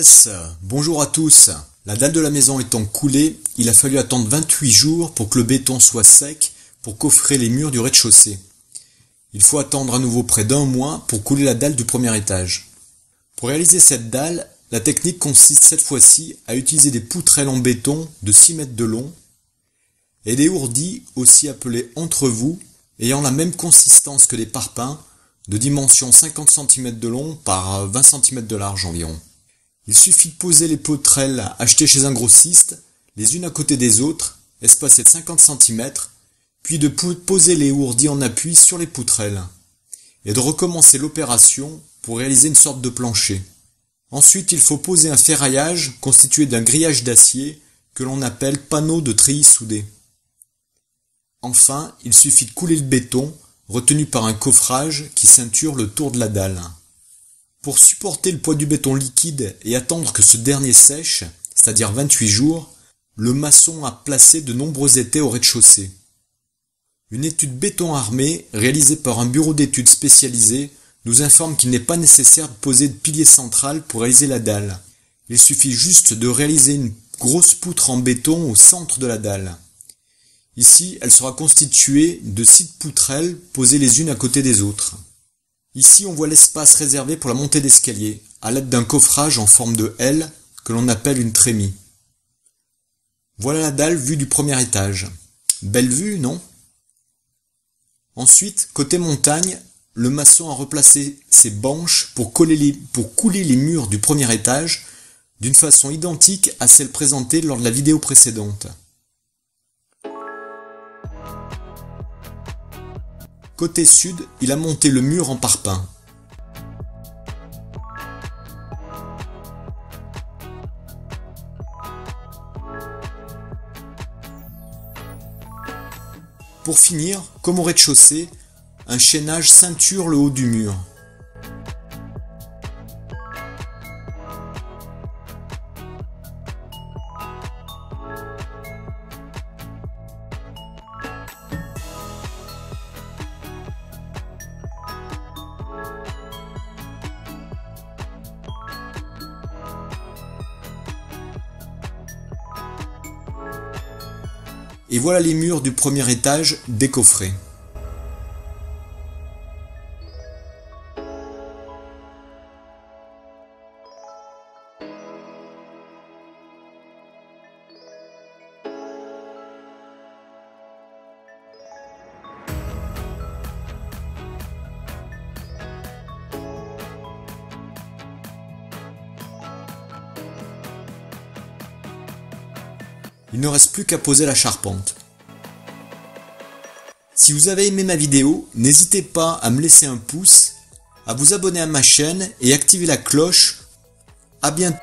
Yes, bonjour à tous. La dalle de la maison étant coulée, il a fallu attendre 28 jours pour que le béton soit sec pour coffrer les murs du rez-de-chaussée. Il faut attendre à nouveau près d'un mois pour couler la dalle du premier étage. Pour réaliser cette dalle, la technique consiste cette fois-ci à utiliser des poutrelles en béton de 6 mètres de long et des ourdis, aussi appelés entrevous, ayant la même consistance que des parpaings, de dimension 50 cm de long par 20 cm de large environ. Il suffit de poser les poutrelles achetées chez un grossiste, les unes à côté des autres, espacées de 50 cm, puis de poser les ourdis en appui sur les poutrelles, et de recommencer l'opération pour réaliser une sorte de plancher. Ensuite, il faut poser un ferraillage constitué d'un grillage d'acier que l'on appelle panneau de treillis soudé. Enfin, il suffit de couler le béton, retenu par un coffrage qui ceinture le tour de la dalle. Pour supporter le poids du béton liquide et attendre que ce dernier sèche, c'est-à-dire 28 jours, le maçon a placé de nombreux étais au rez-de-chaussée. Une étude béton armé, réalisée par un bureau d'études spécialisé, nous informe qu'il n'est pas nécessaire de poser de pilier central pour réaliser la dalle. Il suffit juste de réaliser une grosse poutre en béton au centre de la dalle. Ici, elle sera constituée de 6 poutrelles posées les unes à côté des autres. Ici, on voit l'espace réservé pour la montée d'escalier, à l'aide d'un coffrage en forme de L que l'on appelle une trémie. Voilà la dalle vue du premier étage. Belle vue, non? Ensuite, côté montagne, le maçon a replacé ses banches pour couler les murs du premier étage d'une façon identique à celle présentée lors de la vidéo précédente. Côté sud, il a monté le mur en parpaing. Pour finir, comme au rez-de-chaussée, un chaînage ceinture le haut du mur. Et voilà les murs du premier étage décoffrés. Il ne reste plus qu'à poser la charpente. Si vous avez aimé ma vidéo, n'hésitez pas à me laisser un pouce, à vous abonner à ma chaîne et activer la cloche. À bientôt.